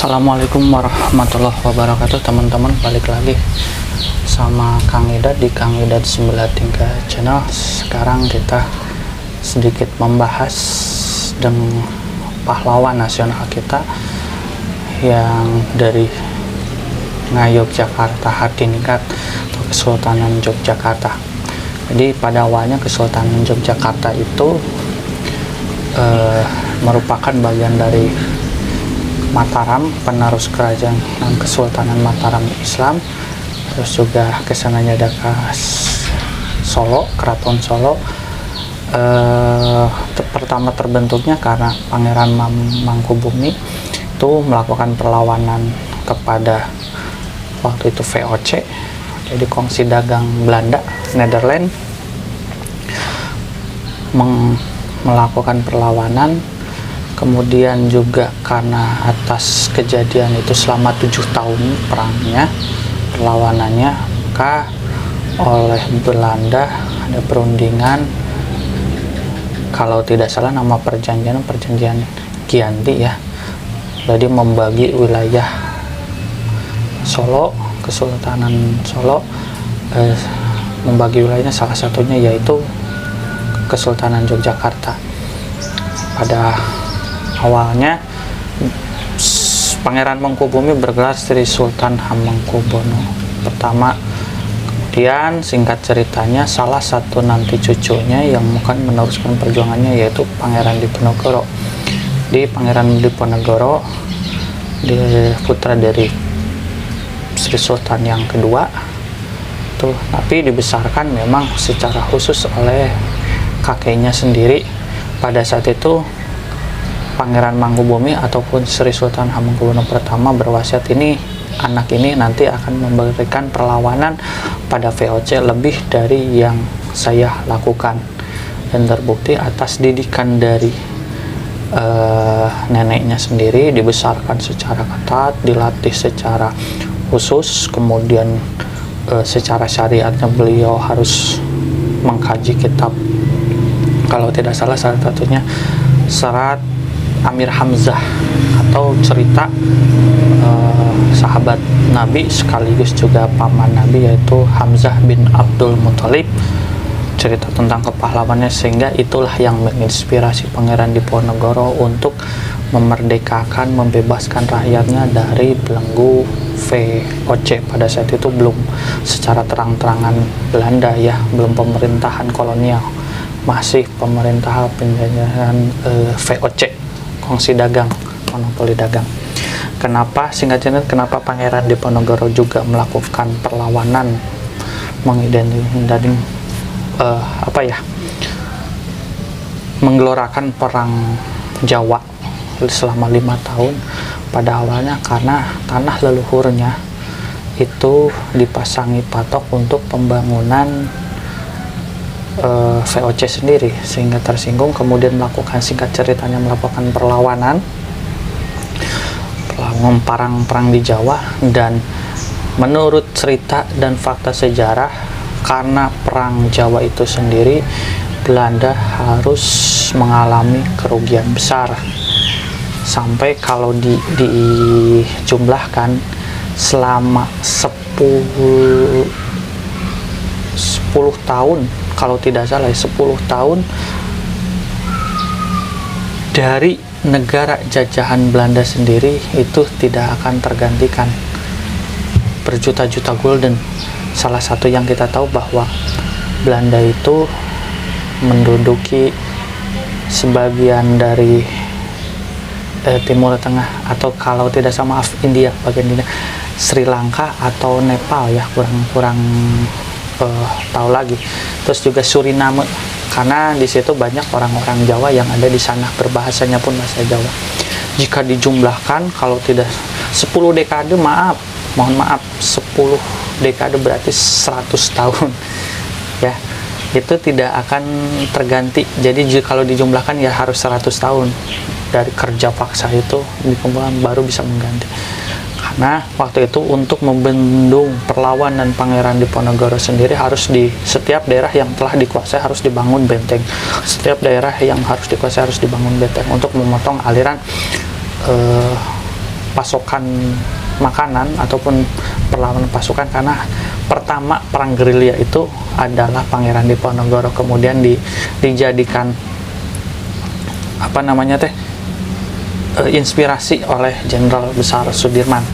Assalamualaikum warahmatullahi wabarakatuh, teman-teman. Balik lagi sama Kang Idat di Kang Idat 93 channel. Sekarang kita sedikit membahas dengan pahlawan nasional kita yang dari Yogyakarta, Hadiningrat atau Kesultanan Yogyakarta. Jadi pada awalnya Kesultanan Yogyakarta itu merupakan bagian dari Mataram, penerus kerajaan Kesultanan Mataram Islam. Terus juga kesananya ada ke Solo, Keraton Solo. Pertama terbentuknya karena Pangeran Mangkubumi itu melakukan perlawanan kepada waktu itu VOC, jadi Kongsi Dagang Belanda, Nederland, melakukan perlawanan. Kemudian juga karena atas kejadian itu selama 7 tahun perlawanannya, maka oleh Belanda ada perundingan, kalau tidak salah nama perjanjian Giyanti ya. Jadi membagi wilayah Solo, Kesultanan Solo, membagi wilayahnya, salah satunya yaitu Kesultanan Yogyakarta. Pada awalnya Pangeran Mangkubumi bergelar Sri Sultan Hamengkubuwono pertama. Kemudian singkat ceritanya salah satu nanti cucunya yang akan meneruskan perjuangannya yaitu Pangeran Diponegoro. Di Pangeran Diponegoro, putra dari Sri Sultan yang kedua tuh, tapi dibesarkan memang secara khusus oleh kakeknya sendiri. Pada saat itu Pangeran Mangkubumi ataupun Sri Sultan Hamengkubuwono pertama berwasiat, anak ini nanti akan memberikan perlawanan pada VOC lebih dari yang saya lakukan, dan terbukti atas didikan dari neneknya sendiri, dibesarkan secara ketat, dilatih secara khusus. Kemudian secara syariatnya beliau harus mengkaji kitab, kalau tidak salah satunya Serat Amir Hamzah atau cerita sahabat Nabi sekaligus juga paman Nabi, yaitu Hamzah bin Abdul Muthalib, cerita tentang kepahlawanannya, sehingga itulah yang menginspirasi Pangeran Diponegoro untuk memerdekakan, membebaskan rakyatnya dari belenggu VOC. Pada saat itu belum secara terang-terangan Belanda ya, belum pemerintahan kolonial, masih pemerintahan penjajahan VOC, Kongsi Dagang, monopoli dagang. Kenapa singkatnya, kenapa Pangeran Diponegoro juga melakukan perlawanan, menggelorakan perang Jawa selama 5 tahun pada awalnya, karena tanah leluhurnya itu dipasangi patok untuk pembangunan VOC sendiri, sehingga tersinggung, kemudian melakukan, singkat ceritanya, melakukan perlawanan perang di Jawa. Dan menurut cerita dan fakta sejarah, karena perang Jawa itu sendiri Belanda harus mengalami kerugian besar, sampai kalau dijumlahkan selama 10 tahun, kalau tidak salah 10 tahun dari negara jajahan Belanda sendiri itu tidak akan tergantikan. Berjuta-juta gulden. Salah satu yang kita tahu bahwa Belanda itu menduduki sebagian dari Timur Tengah, atau kalau tidak sama India, bagian India, Sri Lanka atau Nepal ya, kurang tahu lagi. Terus juga Suriname, karena di situ banyak orang-orang Jawa yang ada di sana, berbahasanya pun bahasa Jawa. Jika dijumlahkan, kalau tidak 10 dekade, mohon maaf 10 dekade berarti 100 tahun ya, itu tidak akan terganti. Jadi kalau dijumlahkan ya harus 100 tahun dari kerja paksa itu dikumpulkan baru bisa mengganti. Karena waktu itu untuk membendung perlawanan Pangeran Diponegoro sendiri, harus di setiap daerah yang telah dikuasai harus dibangun benteng. Setiap daerah yang harus dikuasai harus dibangun benteng untuk memotong aliran pasokan makanan ataupun perlawanan pasukan, karena pertama perang gerilya itu adalah Pangeran Diponegoro, kemudian dijadikan inspirasi oleh Jenderal Besar Sudirman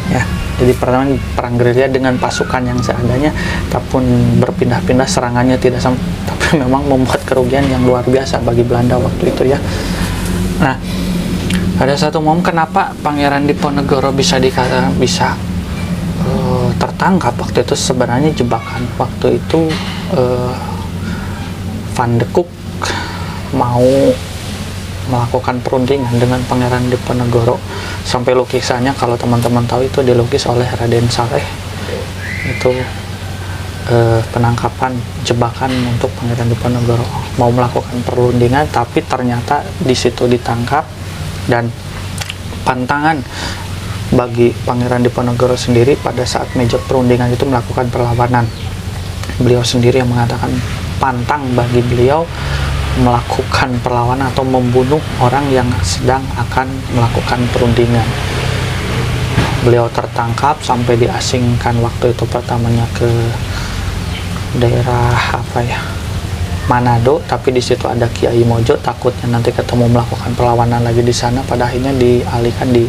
ya. Jadi pertama perang gerilya dengan pasukan yang seadanya, ataupun berpindah-pindah serangannya tidak sama, tapi memang membuat kerugian yang luar biasa bagi Belanda waktu itu ya. Nah, ada satu momen kenapa Pangeran Diponegoro bisa tertangkap waktu itu. Sebenarnya jebakan waktu itu, Van de Kock mau melakukan perundingan dengan Pangeran Diponegoro, sampai lukisannya kalau teman-teman tahu itu dilukis oleh Raden Saleh. Itu penangkapan jebakan untuk Pangeran Diponegoro, mau melakukan perundingan, tapi ternyata di situ ditangkap. Dan pantangan bagi Pangeran Diponegoro sendiri pada saat meja perundingan itu melakukan perlawanan. Beliau sendiri yang mengatakan pantang bagi beliau melakukan perlawanan atau membunuh orang yang sedang akan melakukan perundingan. Beliau tertangkap sampai diasingkan waktu itu pertamanya ke daerah Manado, tapi di situ ada Kiai Mojo, takutnya nanti ketemu melakukan perlawanan lagi di sana. Pada akhirnya dialihkan di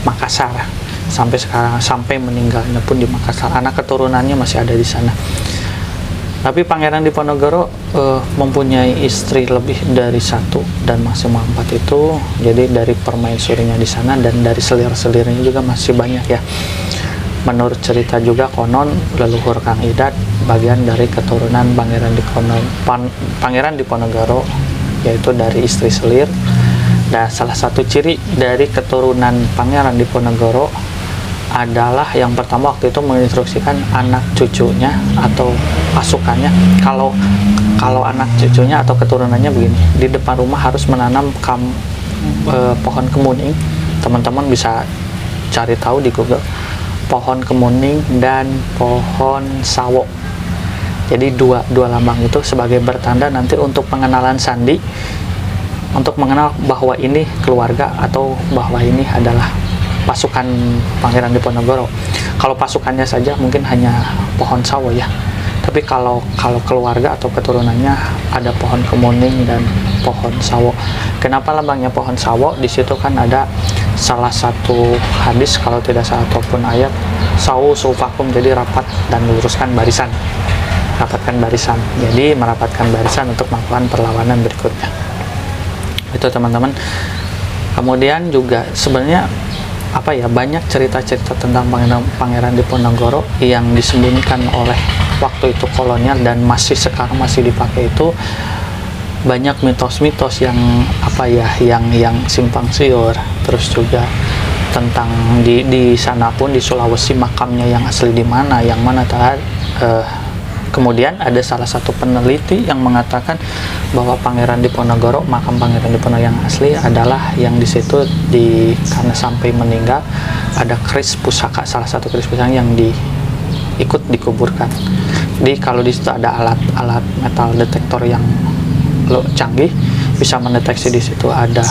Makassar sampai sekarang, sampai meninggalnya pun di Makassar. Anak keturunannya masih ada di sana. Tapi Pangeran Diponegoro mempunyai istri lebih dari satu dan maksimal 4 itu. Jadi dari permaisurinya di sana dan dari selir-selirnya juga masih banyak ya. Menurut cerita juga konon leluhur Kang Idat bagian dari keturunan Pangeran Diponegoro, yaitu dari istri selir. Dan salah satu ciri dari keturunan Pangeran Diponegoro adalah yang pertama waktu itu menginstruksikan anak cucunya atau pasukannya, kalau anak cucunya atau keturunannya begini, di depan rumah harus menanam pohon kemuning. Teman-teman bisa cari tahu di Google, pohon kemuning dan pohon sawo. Jadi dua lambang itu sebagai bertanda nanti untuk pengenalan sandi, untuk mengenal bahwa ini keluarga atau bahwa ini adalah pasukan Pangeran Diponegoro. Kalau pasukannya saja mungkin hanya pohon sawo ya, tapi kalau keluarga atau keturunannya ada pohon kemuning dan pohon sawo. Kenapa lambangnya pohon sawo? Di situ kan ada salah satu hadis kalau tidak salah ataupun ayat, sawu sufakum, jadi rapat dan meluruskan barisan, rapatkan barisan. Jadi merapatkan barisan untuk melakukan perlawanan berikutnya. Itu teman-teman. Kemudian juga sebenarnya banyak cerita-cerita tentang Pangeran Diponegoro yang disembunyikan oleh waktu itu kolonial dan sekarang masih dipakai. Itu banyak mitos-mitos yang yang simpang siur. Terus juga tentang di sana pun di Sulawesi makamnya yang asli di mana, yang mana kemudian ada salah satu peneliti yang mengatakan bahwa Pangeran Diponegoro, makam Pangeran Diponegoro yang asli adalah yang di situ karena sampai meninggal ada keris pusaka, salah satu keris pusaka yang ikut dikuburkan. Jadi kalau di situ ada alat metal detektor yang canggih, bisa mendeteksi di situ ada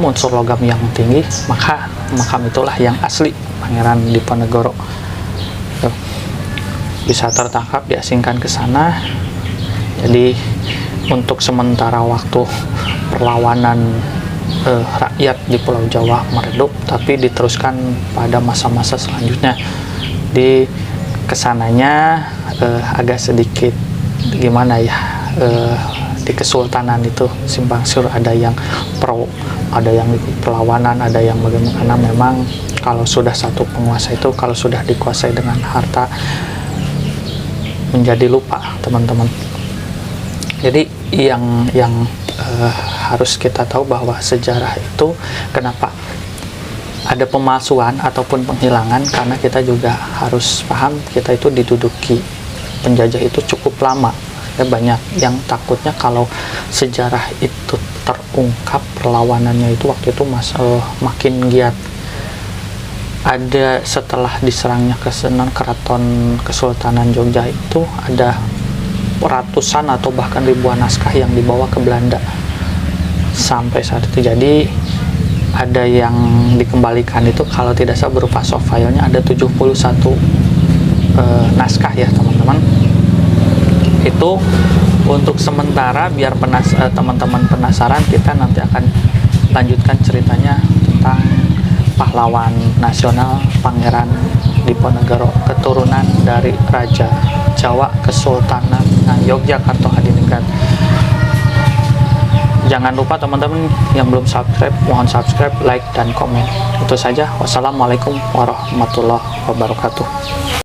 unsur logam yang tinggi, maka makam itulah yang asli Pangeran Diponegoro. Bisa tertangkap, diasingkan ke sana. Jadi untuk sementara waktu perlawanan rakyat di Pulau Jawa meredup, tapi diteruskan pada masa-masa selanjutnya. Di kesananya agak sedikit gimana ya, di kesultanan itu simpang siur, ada yang pro, ada yang ikut perlawanan, ada yang bagaimana, karena memang kalau sudah satu penguasa itu, kalau sudah dikuasai dengan harta, menjadi lupa teman-teman. Jadi yang harus kita tahu bahwa sejarah itu kenapa ada pemalsuan ataupun penghilangan, karena kita juga harus paham kita itu diduduki penjajah itu cukup lama ya. Banyak yang takutnya kalau sejarah itu terungkap, perlawanannya itu waktu itu makin giat. Ada setelah diserangnya keraton Kesultanan Jogja itu ada ratusan atau bahkan ribuan naskah yang dibawa ke Belanda sampai saat itu. Jadi ada yang dikembalikan itu kalau tidak salah berupa soft filenya ada 71 naskah ya teman-teman. Itu untuk sementara biar teman-teman penasaran, kita nanti akan lanjutkan ceritanya tentang pahlawan nasional Pangeran Diponegoro, keturunan dari Raja Jawa Kesultanan Yogyakarta Hadiningrat. Jangan lupa teman-teman yang belum subscribe, mohon subscribe, like, dan komen. Itu saja. Wassalamualaikum warahmatullahi wabarakatuh.